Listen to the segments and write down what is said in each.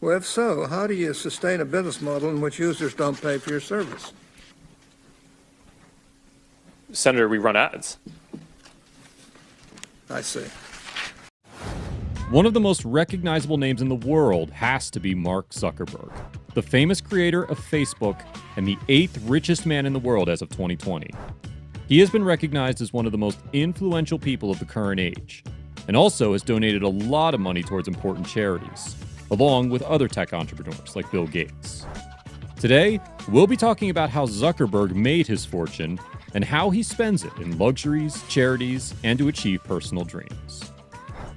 Well, if so, how do you sustain a business model in which users don't pay for your service? Senator, we run ads. I see. One of the most recognizable names in the world has to be Mark Zuckerberg, the famous creator of Facebook and the 8th richest man in the world as of 2020. He has been recognized as one of the most influential people of the current age, and also has donated a lot of money towards important charities, along with other tech entrepreneurs like Bill Gates. Today, we'll be talking about how Zuckerberg made his fortune and how he spends it in luxuries, charities, and to achieve personal dreams.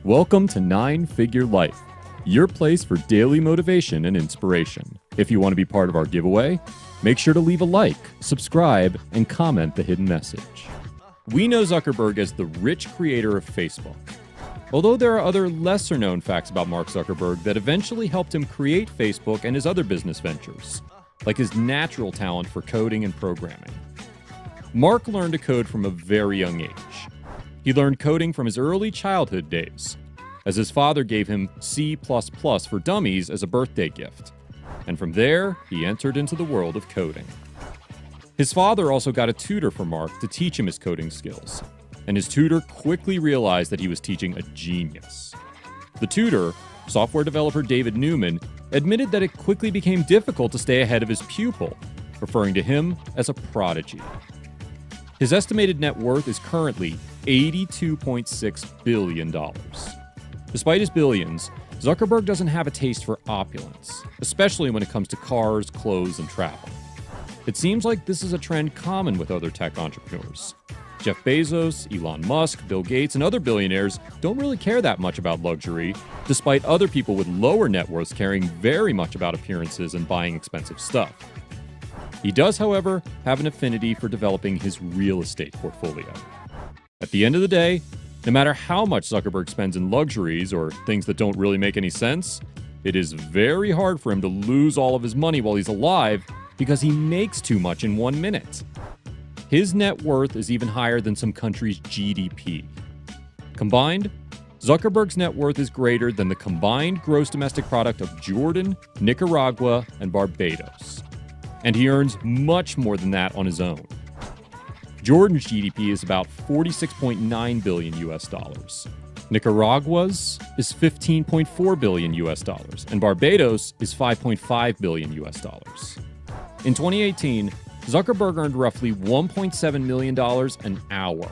Welcome to 9-Figure Life, your place for daily motivation and inspiration. If you want to be part of our giveaway, make sure to leave a like, subscribe, and comment the hidden message. We know Zuckerberg as the rich creator of Facebook. Although there are other lesser-known facts about Mark Zuckerberg that eventually helped him create Facebook and his other business ventures, like his natural talent for coding and programming. Mark learned to code from a very young age. He learned coding from his early childhood days, as his father gave him C++ for Dummies as a birthday gift. And from there, he entered into the world of coding. His father also got a tutor for Mark to teach him his coding skills, and his tutor quickly realized that he was teaching a genius. The tutor, software developer David Newman, admitted that it quickly became difficult to stay ahead of his pupil, referring to him as a prodigy. His estimated net worth is currently $82.6 billion. Despite his billions, Zuckerberg doesn't have a taste for opulence, especially when it comes to cars, clothes, and travel. It seems like this is a trend common with other tech entrepreneurs. Jeff Bezos, Elon Musk, Bill Gates, and other billionaires don't really care that much about luxury, despite other people with lower net worths caring very much about appearances and buying expensive stuff. He does, however, have an affinity for developing his real estate portfolio. At the end of the day, no matter how much Zuckerberg spends in luxuries or things that don't really make any sense, it is very hard for him to lose all of his money while he's alive because he makes too much in 1 minute. His net worth is even higher than some countries' GDP. Combined, Zuckerberg's net worth is greater than the combined gross domestic product of Jordan, Nicaragua, and Barbados. And he earns much more than that on his own. Jordan's GDP is about 46.9 billion US dollars. Nicaragua's is 15.4 billion US dollars, and Barbados is 5.5 billion US dollars. In 2018, Zuckerberg earned roughly $1.7 million an hour.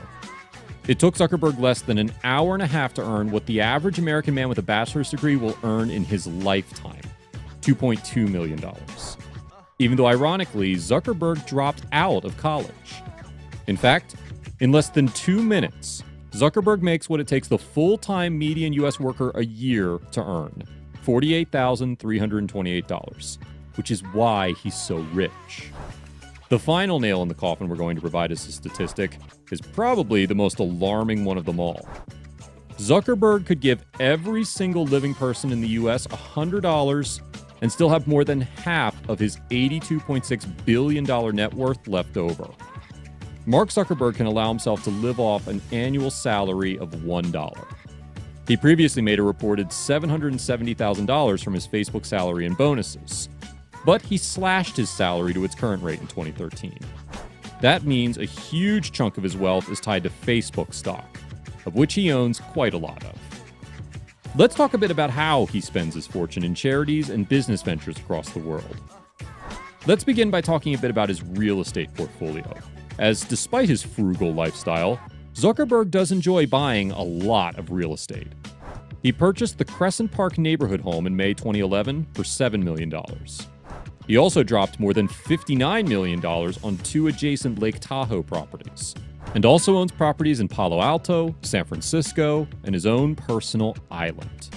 It took Zuckerberg less than an hour and a half to earn what the average American man with a bachelor's degree will earn in his lifetime, $2.2 million. Even though, ironically, Zuckerberg dropped out of college. In fact, in less than 2 minutes, Zuckerberg makes what it takes the full-time median U.S. worker a year to earn, $48,328, which is why he's so rich. The final nail in the coffin we're going to provide as a statistic is probably the most alarming one of them all. Zuckerberg could give every single living person in the U.S. $100 and still have more than half of his $82.6 billion net worth left over. Mark Zuckerberg can allow himself to live off an annual salary of $1. He previously made a reported $770,000 from his Facebook salary and bonuses, but he slashed his salary to its current rate in 2013. That means a huge chunk of his wealth is tied to Facebook stock, of which he owns quite a lot of. Let's talk a bit about how he spends his fortune in charities and business ventures across the world. Let's begin by talking a bit about his real estate portfolio, as despite his frugal lifestyle, Zuckerberg does enjoy buying a lot of real estate. He purchased the Crescent Park neighborhood home in May 2011 for $7 million. He also dropped more than $59 million on 2 adjacent Lake Tahoe properties, and also owns properties in Palo Alto, San Francisco, and his own personal island.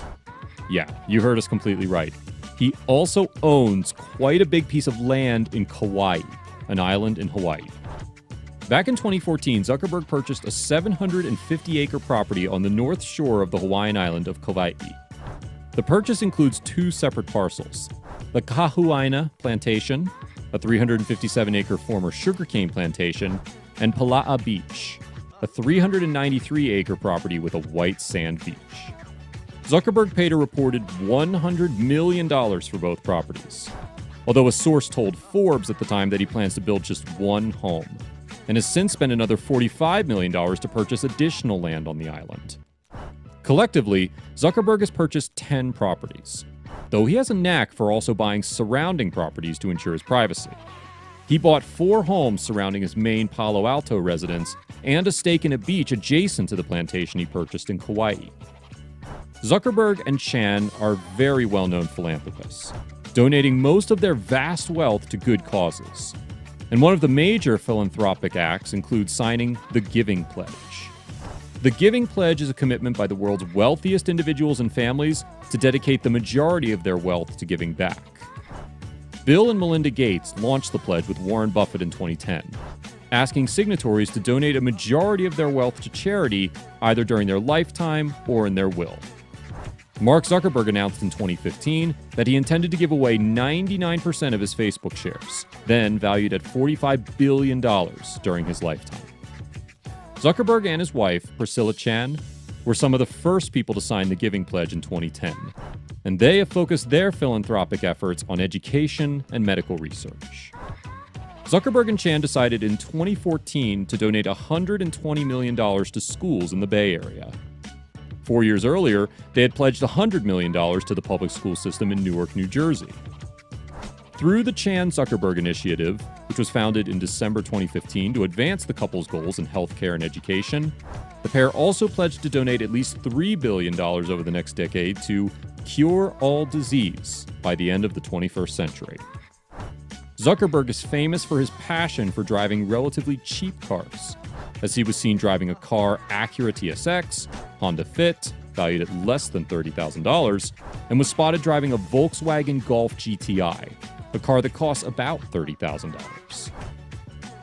Yeah, you heard us completely right. He also owns quite a big piece of land in Kauai, an island in Hawaii. Back in 2014, Zuckerberg purchased a 750-acre property on the north shore of the Hawaiian island of Kauai. The purchase includes 2 separate parcels: the Kahuaina Plantation, a 357-acre former sugarcane plantation, and Pala'a Beach, a 393-acre property with a white sand beach. Zuckerberg paid a reported $100 million for both properties, although a source told Forbes at the time that he plans to build just one home, and has since spent another $45 million to purchase additional land on the island. Collectively, Zuckerberg has purchased 10 properties, though he has a knack for also buying surrounding properties to ensure his privacy. He bought 4 homes surrounding his main Palo Alto residence and a stake in a beach adjacent to the plantation he purchased in Kauai. Zuckerberg and Chan are very well-known philanthropists, donating most of their vast wealth to good causes. And one of the major philanthropic acts includes signing the Giving Pledge. The Giving Pledge is a commitment by the world's wealthiest individuals and families to dedicate the majority of their wealth to giving back. Bill and Melinda Gates launched the pledge with Warren Buffett in 2010, asking signatories to donate a majority of their wealth to charity either during their lifetime or in their will. Mark Zuckerberg announced in 2015 that he intended to give away 99% of his Facebook shares, then valued at $45 billion during his lifetime. Zuckerberg and his wife, Priscilla Chan, were some of the first people to sign the Giving Pledge in 2010, and they have focused their philanthropic efforts on education and medical research. Zuckerberg and Chan decided in 2014 to donate $120 million to schools in the Bay Area. 4 years earlier, they had pledged $100 million to the public school system in Newark, New Jersey. Through the Chan-Zuckerberg Initiative, which was founded in December 2015 to advance the couple's goals in healthcare and education, the pair also pledged to donate at least $3 billion over the next decade to cure all disease by the end of the 21st century. Zuckerberg is famous for his passion for driving relatively cheap cars, as he was seen driving a car Acura TSX, Honda Fit, valued at less than $30,000, and was spotted driving a Volkswagen Golf GTI, a car that costs about $30,000.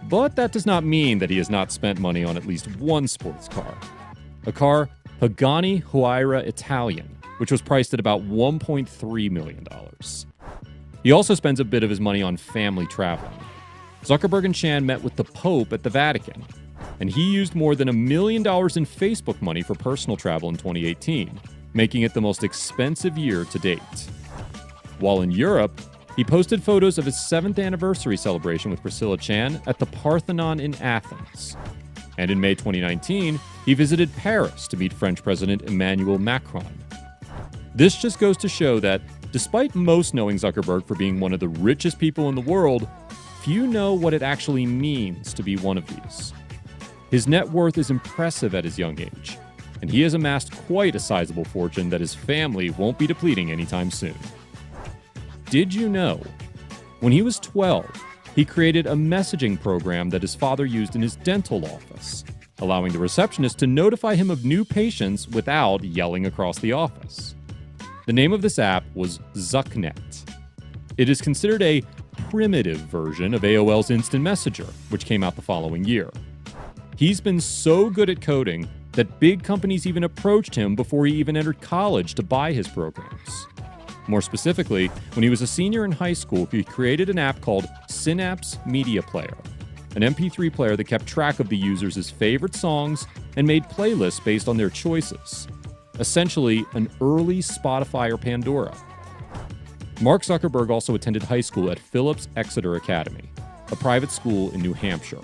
But that does not mean that he has not spent money on at least one sports car. A car, Pagani Huayra Italian, which was priced at about $1.3 million. He also spends a bit of his money on family traveling. Zuckerberg and Chan met with the Pope at the Vatican, and he used more than $1 million in Facebook money for personal travel in 2018, making it the most expensive year to date. While in Europe, he posted photos of his 7th anniversary celebration with Priscilla Chan at the Parthenon in Athens. And in May 2019, he visited Paris to meet French President Emmanuel Macron. This just goes to show that, despite most knowing Zuckerberg for being one of the richest people in the world, few know what it actually means to be one of these. His net worth is impressive at his young age, and he has amassed quite a sizable fortune that his family won't be depleting anytime soon. Did you know? When he was 12, he created a messaging program that his father used in his dental office, allowing the receptionist to notify him of new patients without yelling across the office. The name of this app was Zucknet. It is considered a primitive version of AOL's Instant Messenger, which came out the following year. He's been so good at coding that big companies even approached him before he even entered college to buy his programs. More specifically, when he was a senior in high school, he created an app called Synapse Media Player, an MP3 player that kept track of the users' favorite songs and made playlists based on their choices. Essentially, an early Spotify or Pandora. Mark Zuckerberg also attended high school at Phillips Exeter Academy, a private school in New Hampshire.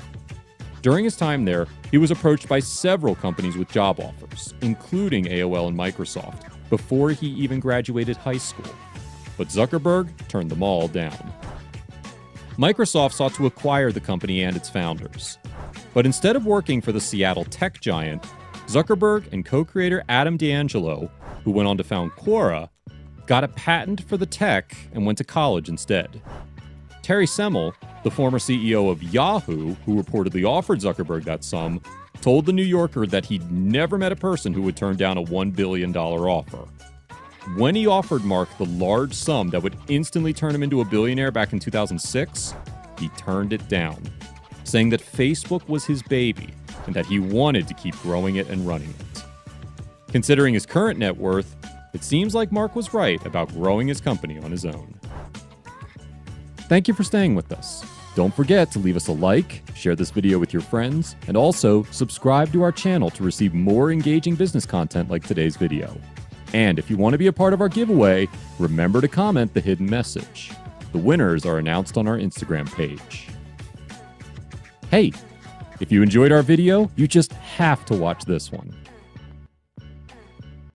During his time there, he was approached by several companies with job offers, including AOL and Microsoft, before he even graduated high school. But Zuckerberg turned them all down. Microsoft sought to acquire the company and its founders. But instead of working for the Seattle tech giant, Zuckerberg and co-creator Adam D'Angelo, who went on to found Quora, got a patent for the tech and went to college instead. Terry Semel, the former CEO of Yahoo, who reportedly offered Zuckerberg that sum, told The New Yorker that he'd never met a person who would turn down a $1 billion offer. When he offered Mark the large sum that would instantly turn him into a billionaire back in 2006, he turned it down, saying that Facebook was his baby and that he wanted to keep growing it and running it. Considering his current net worth, it seems like Mark was right about growing his company on his own. Thank you for staying with us. Don't forget to leave us a like, share this video with your friends, and also subscribe to our channel to receive more engaging business content like today's video. And if you want to be a part of our giveaway, remember to comment the hidden message. The winners are announced on our Instagram page. Hey, if you enjoyed our video, you just have to watch this one.